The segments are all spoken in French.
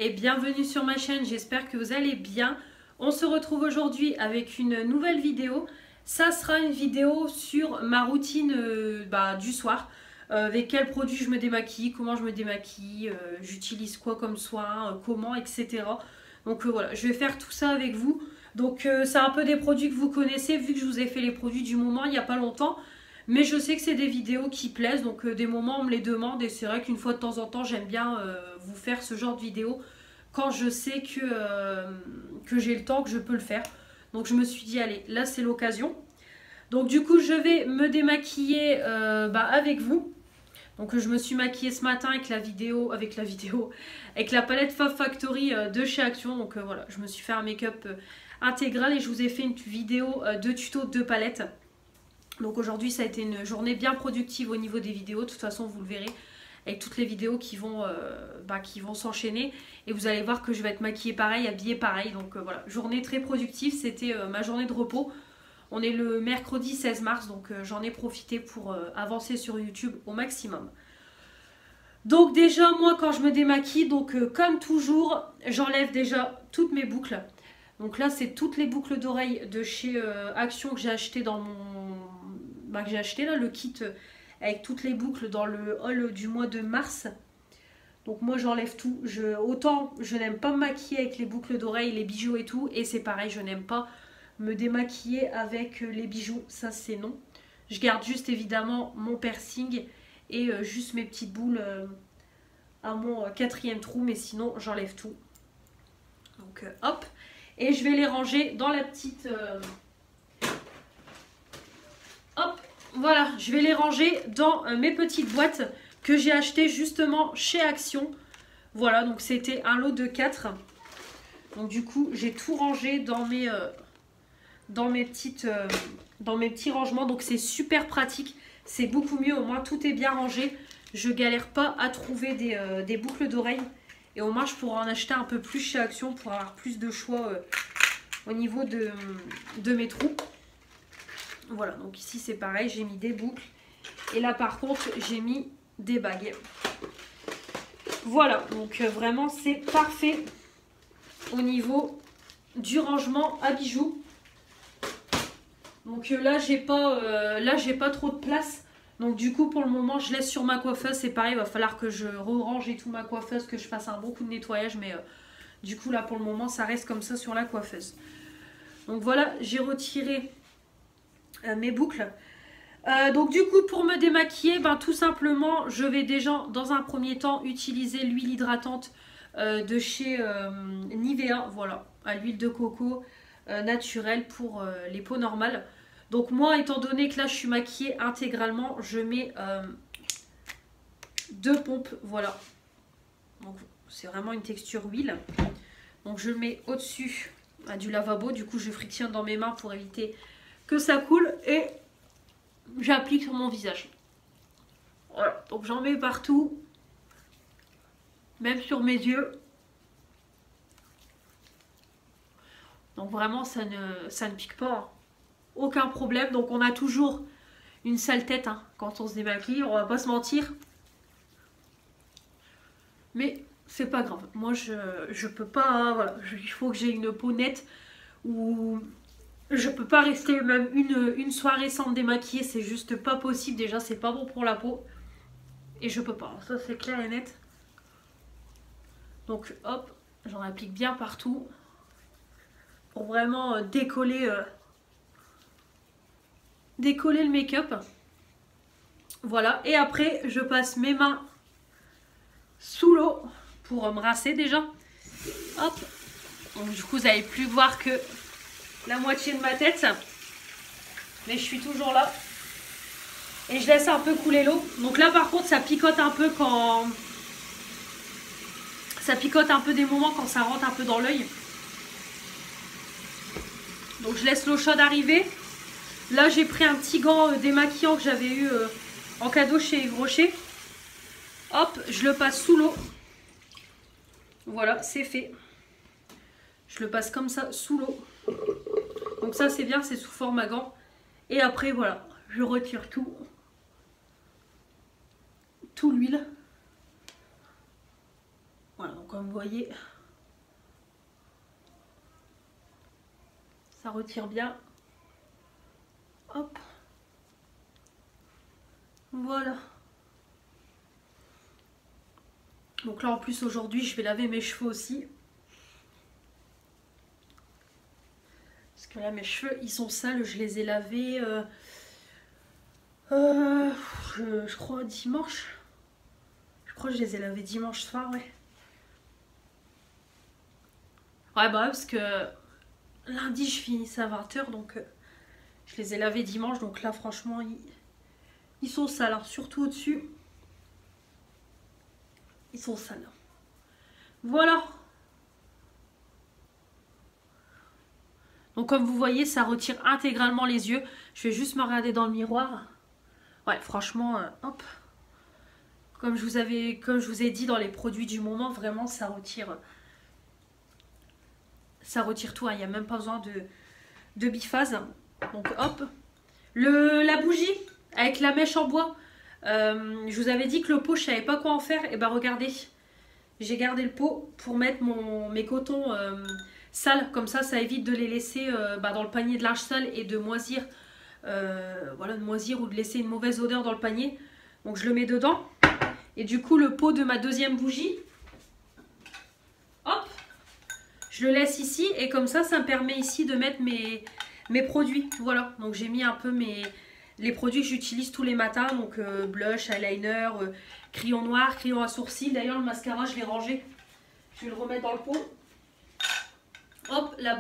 et bienvenue sur ma chaîne, j'espère que vous allez bien. On se retrouve aujourd'hui avec une nouvelle vidéo. Ça sera une vidéo sur ma routine du soir. Avec quels produits je me démaquille, comment je me démaquille, j'utilise quoi comme soin, comment, etc. Donc voilà, je vais faire tout ça avec vous. Donc c'est un peu des produits que vous connaissez vu que je vous ai fait les produits du moment il n'y a pas longtemps. Mais je sais que c'est des vidéos qui plaisent, donc des moments on me les demande et c'est vrai qu'une fois de temps en temps j'aime bien vous faire ce genre de vidéo quand je sais que j'ai le temps, que je peux le faire. Donc je me suis dit allez, là c'est l'occasion. Donc du coup je vais me démaquiller avec vous. Donc je me suis maquillée ce matin avec la palette Fab Factory de chez Action. Donc voilà, je me suis fait un make-up intégral et je vous ai fait une vidéo de tuto de palette. Donc aujourd'hui ça a été une journée bien productive au niveau des vidéos. De toute façon vous le verrez avec toutes les vidéos qui vont s'enchaîner. Et vous allez voir que je vais être maquillée pareil, habillée pareil. Donc voilà, journée très productive. C'était ma journée de repos. On est le mercredi 16 mars, donc j'en ai profité pour avancer sur YouTube au maximum. Donc déjà, moi quand je me démaquille, comme toujours, j'enlève déjà toutes mes boucles. Donc là, c'est toutes les boucles d'oreilles de chez Action que j'ai acheté dans mon... que j'ai acheté là, le kit avec toutes les boucles dans le haul du mois de mars. Donc moi j'enlève tout. Autant je n'aime pas me maquiller avec les boucles d'oreilles, les bijoux et tout. Et c'est pareil, je n'aime pas me démaquiller avec les bijoux, ça c'est non. Je garde juste évidemment mon piercing et juste mes petites boules à mon quatrième trou, mais sinon j'enlève tout. Donc hop, et je vais les ranger dans la petite... Hop, voilà, je vais les ranger dans mes petites boîtes que j'ai achetées justement chez Action. Voilà, donc c'était un lot de 4. Donc du coup j'ai tout rangé dans mes petits rangements, donc c'est super pratique, c'est beaucoup mieux, au moins tout est bien rangé, je galère pas à trouver des boucles d'oreilles et au moins je pourrais en acheter un peu plus chez Action pour avoir plus de choix au niveau de mes trous. Voilà, donc ici c'est pareil, j'ai mis des boucles et là par contre j'ai mis des bagues. Voilà, donc vraiment c'est parfait au niveau du rangement à bijoux. Donc là j'ai pas trop de place. Donc du coup pour le moment je laisse sur ma coiffeuse. C'est pareil, il va falloir que je range et tout ma coiffeuse, que je fasse un bon coup de nettoyage. Mais du coup là pour le moment ça reste comme ça sur la coiffeuse. Donc voilà, j'ai retiré mes boucles. Donc du coup pour me démaquiller, tout simplement je vais déjà dans un premier temps utiliser l'huile hydratante de chez Nivea. Voilà, à l'huile de coco naturelle pour les peaux normales. Donc moi étant donné que là je suis maquillée intégralement, je mets 2 pompes. Voilà, donc c'est vraiment une texture huile. Donc je le mets au dessus du lavabo, du coup je frictionne dans mes mains pour éviter que ça coule et j'applique sur mon visage. Voilà, donc j'en mets partout, même sur mes yeux. Donc vraiment ça ne pique pas, hein. Aucun problème. Donc on a toujours une sale tête quand on se démaquille, on va pas se mentir. Mais c'est pas grave. Moi je peux pas, voilà, il faut que j'ai une peau nette où je peux pas rester même une soirée sans me démaquiller, c'est juste pas possible. Déjà c'est pas bon pour la peau. Et je peux pas, ça c'est clair et net. Donc hop, j'en applique bien partout. Pour vraiment décoller le make-up. Voilà, et après je passe mes mains sous l'eau pour me rincer déjà. Hop, donc du coup vous n'allez plus voir que la moitié de ma tête, mais je suis toujours là et je laisse un peu couler l'eau. Donc là par contre ça picote un peu quand des moments quand ça rentre un peu dans l'œil. Donc je laisse l'eau chaude arriver. Là j'ai pris un petit gant démaquillant que j'avais eu en cadeau chez Yves Rocher. Hop, je le passe sous l'eau. Voilà, c'est fait. Je le passe comme ça sous l'eau. Donc ça c'est bien, c'est sous forme à gant. Et après voilà, je retire tout l'huile. Voilà, donc comme vous voyez. Ça retire bien. Hop. Voilà. Donc là en plus aujourd'hui je vais laver mes cheveux aussi. Parce que là mes cheveux ils sont sales, je les ai lavés je crois dimanche. Je crois que je les ai lavés dimanche soir, ouais. Ouais bah parce que lundi je finissais à 20 h donc je les ai lavés dimanche. Donc là franchement ils sont sales, hein. Surtout au-dessus. Ils sont sales. Voilà. Donc comme vous voyez ça retire intégralement les yeux. Je vais juste me regarder dans le miroir. Ouais franchement hop. Comme je vous ai dit dans les produits du moment, vraiment ça retire tout, hein. Il n'y a même pas besoin de biphase. Donc hop. La bougie avec la mèche en bois. Je vous avais dit que le pot je savais pas quoi en faire. Et bah regardez, j'ai gardé le pot pour mettre mes cotons sales. Comme ça évite de les laisser dans le panier de linge sale et de moisir. Voilà, de moisir ou de laisser une mauvaise odeur dans le panier. Donc je le mets dedans. Et du coup le pot de ma deuxième bougie, hop, je le laisse ici. Et comme ça me permet ici de mettre mes produits. Voilà, donc j'ai mis un peu les produits que j'utilise tous les matins. Donc blush, eyeliner, crayon noir, crayon à sourcils. D'ailleurs le mascara je l'ai rangé. Je vais le remettre dans le pot. Hop, la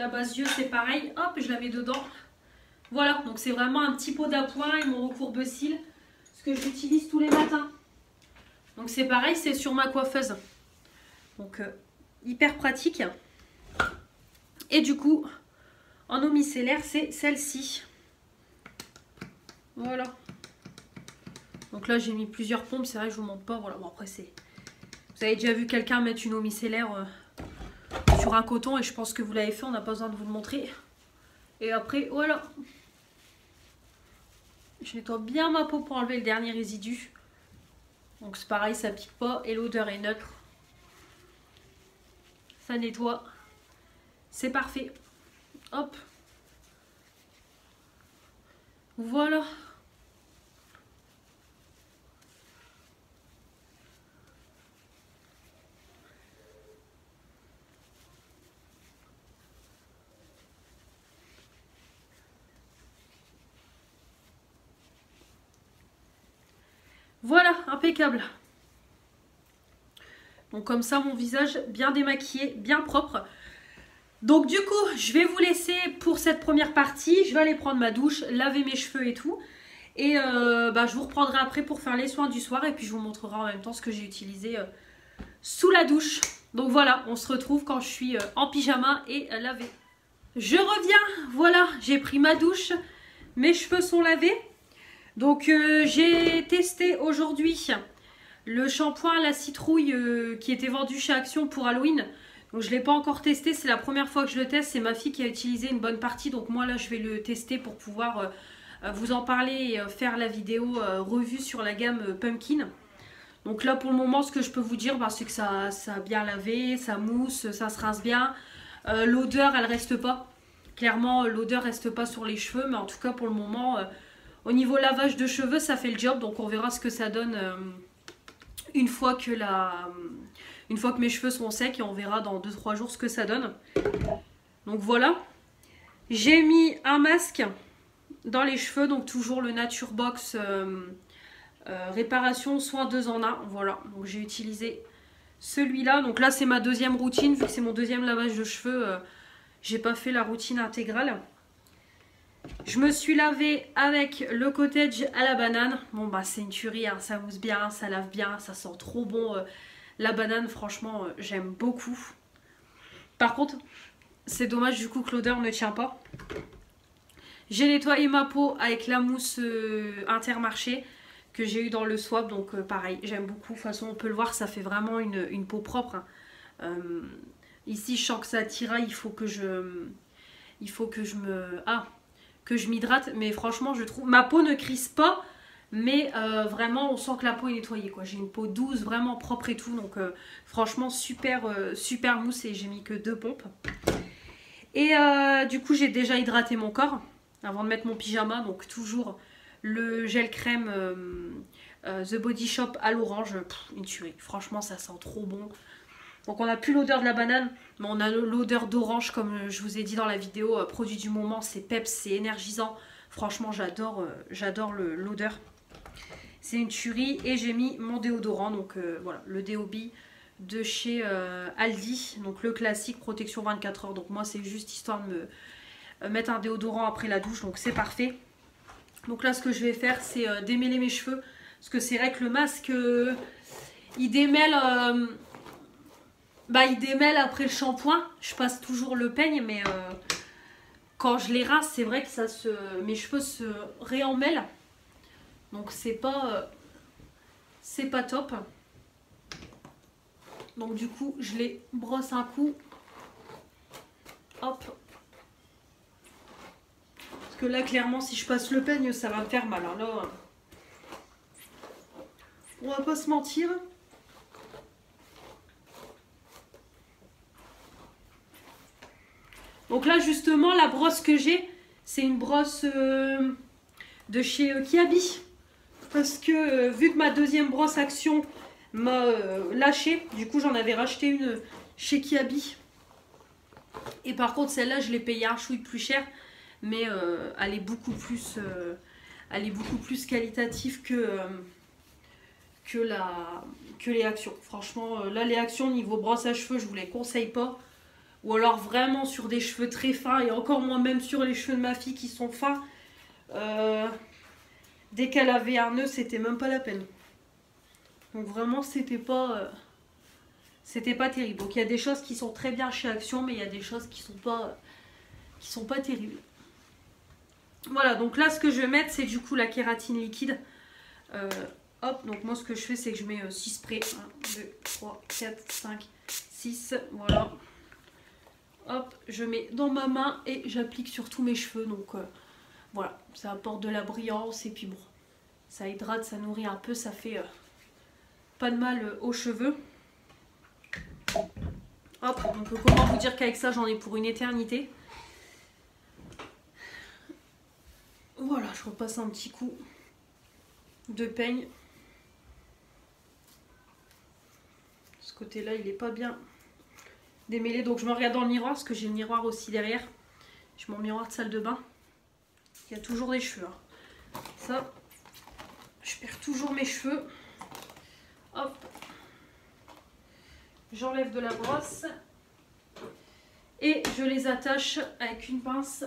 base yeux c'est pareil. Hop, je la mets dedans. Voilà, donc c'est vraiment un petit pot d'appoint et mon recourbe cils. Ce que j'utilise tous les matins. Donc c'est pareil, c'est sur ma coiffeuse. Donc hyper pratique. Et du coup, en eau micellaire, c'est celle-ci. Voilà. Donc là, j'ai mis plusieurs pompes. C'est vrai que je vous montre pas. Voilà, bon après c'est... Vous avez déjà vu quelqu'un mettre une eau micellaire sur un coton et je pense que vous l'avez fait. On n'a pas besoin de vous le montrer. Et après, voilà. Je nettoie bien ma peau pour enlever le dernier résidu. Donc c'est pareil, ça pique pas et l'odeur est neutre. Ça nettoie. C'est parfait. Hop. Voilà. Voilà, impeccable. Donc comme ça, mon visage bien démaquillé, bien propre. Donc du coup, je vais vous laisser pour cette première partie. Je vais aller prendre ma douche, laver mes cheveux et tout. Et je vous reprendrai après pour faire les soins du soir. Et puis je vous montrerai en même temps ce que j'ai utilisé sous la douche. Donc voilà, on se retrouve quand je suis en pyjama et lavée. Je reviens, voilà, j'ai pris ma douche. Mes cheveux sont lavés. Donc j'ai testé aujourd'hui le shampoing à la citrouille qui était vendu chez Action pour Halloween. Donc je ne l'ai pas encore testé, c'est la première fois que je le teste. C'est ma fille qui a utilisé une bonne partie. Donc moi là je vais le tester pour pouvoir vous en parler et faire la vidéo revue sur la gamme Pumpkin. Donc là pour le moment ce que je peux vous dire c'est que ça a bien lavé, ça mousse, ça se rince bien. L'odeur elle reste pas. Clairement l'odeur reste pas sur les cheveux, mais en tout cas pour le moment... au niveau lavage de cheveux, ça fait le job. Donc on verra ce que ça donne une fois que mes cheveux sont secs. Et on verra dans 2-3 jours ce que ça donne. Donc voilà. J'ai mis un masque dans les cheveux. Donc toujours le Nature Box réparation soin 2 en 1. Voilà. Donc j'ai utilisé celui-là. Donc là c'est ma deuxième routine. Vu que c'est mon deuxième lavage de cheveux, j'ai pas fait la routine intégrale. Je me suis lavée avec le cottage à la banane. Bon bah c'est une tuerie, hein. Ça mousse bien, ça lave bien, ça sent trop bon. La banane franchement j'aime beaucoup. Par contre c'est dommage du coup que l'odeur ne tient pas. J'ai nettoyé ma peau avec la mousse Intermarché que j'ai eu dans le swap. Donc pareil j'aime beaucoup. De toute façon on peut le voir, ça fait vraiment une peau propre, hein. Ici je sens que ça tiraille, il faut que je m'hydrate, mais franchement je trouve ma peau ne crisse pas, Mais vraiment, on sent que la peau est nettoyée, quoi. J'ai une peau douce, vraiment propre et tout. Donc franchement, super, super mousse et j'ai mis que 2 pompes. Et du coup, j'ai déjà hydraté mon corps avant de mettre mon pyjama. Donc toujours le gel crème The Body Shop à l'orange. Une tuerie. Franchement, ça sent trop bon. Donc on n'a plus l'odeur de la banane, mais on a l'odeur d'orange comme je vous ai dit dans la vidéo. Produit du moment, c'est peps, c'est énergisant. Franchement, j'adore l'odeur. C'est une tuerie. Et j'ai mis mon déodorant, donc voilà, le Déobi de chez Aldi. Donc le classique protection 24 heures. Donc moi, c'est juste histoire de me mettre un déodorant après la douche, donc c'est parfait. Donc là, ce que je vais faire, c'est démêler mes cheveux. Parce que c'est vrai que le masque, il démêle... il démêle après le shampoing. Je passe toujours le peigne, mais quand je les rince, c'est vrai que mes cheveux se réemmêlent. Donc c'est pas top. Donc du coup, je les brosse un coup. Hop. Parce que là, clairement, si je passe le peigne, ça va me faire mal. Hein. Là, on va pas se mentir. Donc là, justement, la brosse que j'ai, c'est une brosse de chez Kiabi. Parce que vu que ma deuxième brosse Action m'a lâché, du coup, j'en avais racheté une chez Kiabi. Et par contre, celle-là, je l'ai payée un chouï plus cher. Mais elle est beaucoup plus qualitative que les Actions. Franchement, là, les Actions, niveau brosse à cheveux, je vous les conseille pas. Ou alors vraiment sur des cheveux très fins. Et encore moins même sur les cheveux de ma fille qui sont fins. Dès qu'elle avait un nœud, c'était même pas la peine. Donc vraiment, c'était pas terrible. Donc il y a des choses qui sont très bien chez Action, mais il y a des choses qui sont pas terribles. Voilà, donc là, ce que je vais mettre, c'est du coup la kératine liquide. Hop, donc moi, ce que je fais, c'est que je mets 6 sprays. 1, 2, 3, 4, 5, 6. Voilà. Hop, je mets dans ma main et j'applique sur tous mes cheveux. Donc voilà, ça apporte de la brillance et puis bon, ça hydrate, ça nourrit un peu, ça fait pas de mal aux cheveux. Hop, donc comment vous dire qu'avec ça, j'en ai pour une éternité. Voilà, je repasse un petit coup de peigne. Ce côté-là, il est pas bien démêlé. Donc je me regarde dans le miroir, parce que j'ai le miroir aussi derrière. J'ai mon miroir de salle de bain. Il y a toujours des cheveux. Hein. Ça, je perds toujours mes cheveux. Hop. J'enlève de la brosse. Et je les attache avec une pince.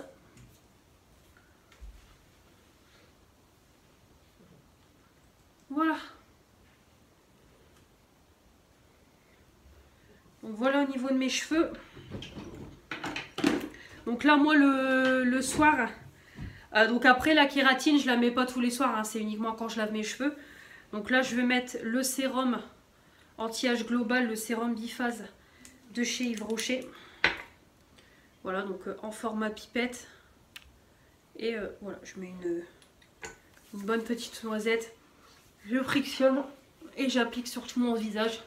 Voilà. Donc voilà au niveau de mes cheveux. Donc là, moi, le soir... donc après, la kératine, je la mets pas tous les soirs. Hein, c'est uniquement quand je lave mes cheveux. Donc là, je vais mettre le sérum anti-âge global, le sérum biphase de chez Yves Rocher. Voilà, donc en format pipette. Et voilà, je mets une bonne petite noisette. Je frictionne et j'applique sur tout mon visage.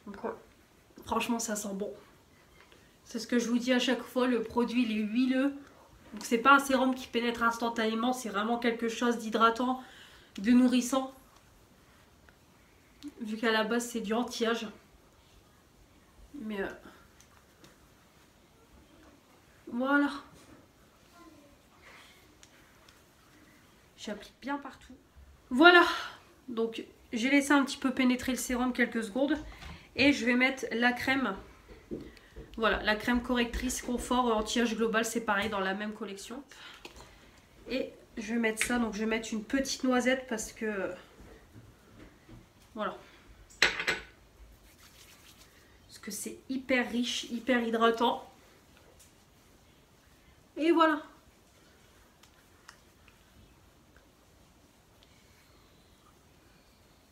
Donc franchement, ça sent bon. C'est ce que je vous dis à chaque fois, le produit il est huileux. Donc c'est pas un sérum qui pénètre instantanément, c'est vraiment quelque chose d'hydratant, de nourrissant. Vu qu'à la base c'est du anti-âge. Mais voilà. J'applique bien partout. Voilà. Donc j'ai laissé un petit peu pénétrer le sérum quelques secondes. Et je vais mettre la crème. Voilà, la crème correctrice confort anti-âge global, c'est pareil dans la même collection. Et je vais mettre ça, donc je vais mettre une petite noisette parce que... Voilà. Parce que c'est hyper riche, hyper hydratant. Et voilà.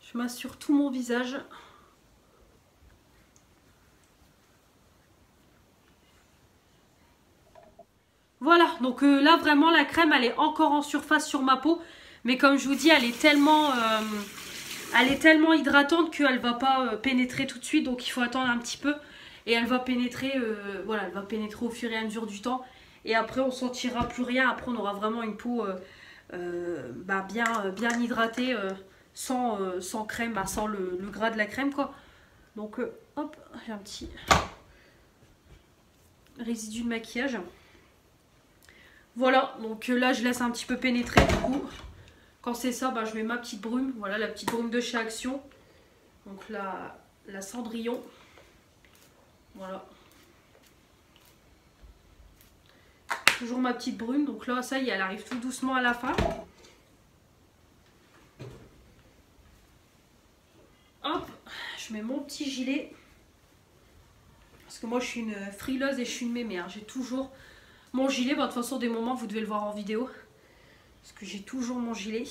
Je masse sur tout mon visage. Voilà, donc là vraiment la crème elle est encore en surface sur ma peau. Mais comme je vous dis, elle est tellement hydratante qu'elle ne va pas pénétrer tout de suite. Donc il faut attendre un petit peu. Et elle va pénétrer, voilà, elle va pénétrer au fur et à mesure du temps. Et après, on ne sentira plus rien. Après, on aura vraiment une peau bien hydratée, sans crème, sans le gras de la crème, quoi. Donc, hop, j'ai un petit résidu de maquillage. Voilà, donc là, je laisse un petit peu pénétrer, du coup. Quand c'est ça, je mets ma petite brume. Voilà, la petite brume de chez Action. Donc, la Cendrillon. Voilà. Toujours ma petite brume. Donc là, ça y est, elle arrive tout doucement à la fin. Hop, je mets mon petit gilet. Parce que moi, je suis une frileuse et je suis une mémé. J'ai toujours mon gilet. De toute façon, des moments, vous devez le voir en vidéo. Parce que j'ai toujours mon gilet.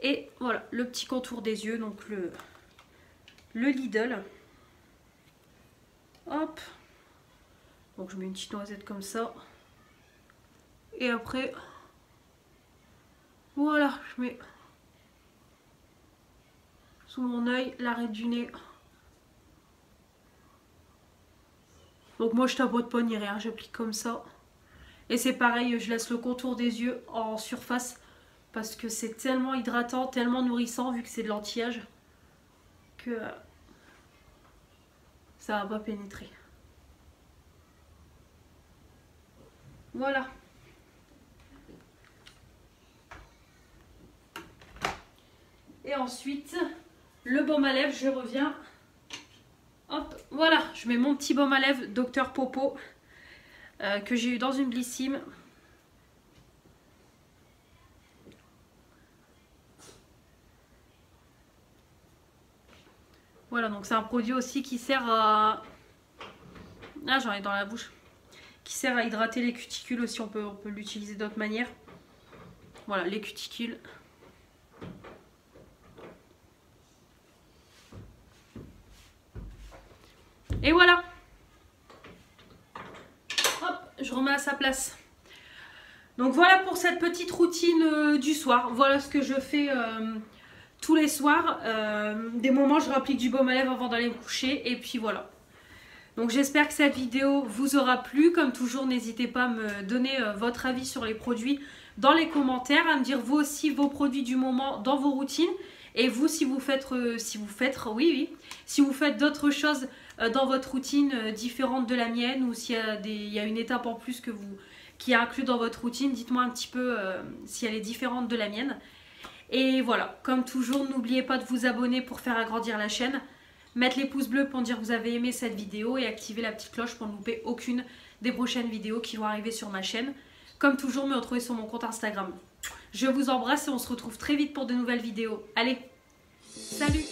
Et voilà, le petit contour des yeux. Donc le Lidl. Hop. Donc je mets une petite noisette comme ça. Et après, voilà, je mets sous mon œil l'arrêt du nez. Donc moi je tapote pas ni rien, j'applique comme ça. Et c'est pareil, je laisse le contour des yeux en surface. Parce que c'est tellement hydratant, tellement nourrissant vu que c'est de l'anti-âge. Que ça va pas pénétrer. Voilà. Et ensuite, le baume à lèvres, je reviens. Hop, voilà, je mets mon petit baume à lèvres Dr Popo que j'ai eu dans une Blissim. Voilà, donc c'est un produit aussi qui sert à... Ah, j'en ai dans la bouche. Qui sert à hydrater les cuticules aussi, on peut l'utiliser d'autres manières. Voilà, les cuticules. Et voilà. Hop, je remets à sa place. Donc voilà pour cette petite routine du soir. Voilà ce que je fais tous les soirs. Des moments, je réapplique du baume à lèvres avant d'aller me coucher. Et puis voilà. Donc j'espère que cette vidéo vous aura plu. Comme toujours, n'hésitez pas à me donner votre avis sur les produits dans les commentaires. À me dire vous aussi vos produits du moment dans vos routines. Et vous, si vous faites d'autres choses dans votre routine différente de la mienne. Ou s'il y a une étape en plus qui est inclus dans votre routine, dites-moi un petit peu si elle est différente de la mienne. Et voilà, comme toujours, n'oubliez pas de vous abonner pour faire agrandir la chaîne, mettre les pouces bleus pour dire que vous avez aimé cette vidéo et activer la petite cloche pour ne louper aucune des prochaines vidéos qui vont arriver sur ma chaîne. Comme toujours, me retrouver sur mon compte Instagram. Je vous embrasse et on se retrouve très vite pour de nouvelles vidéos. Allez, salut!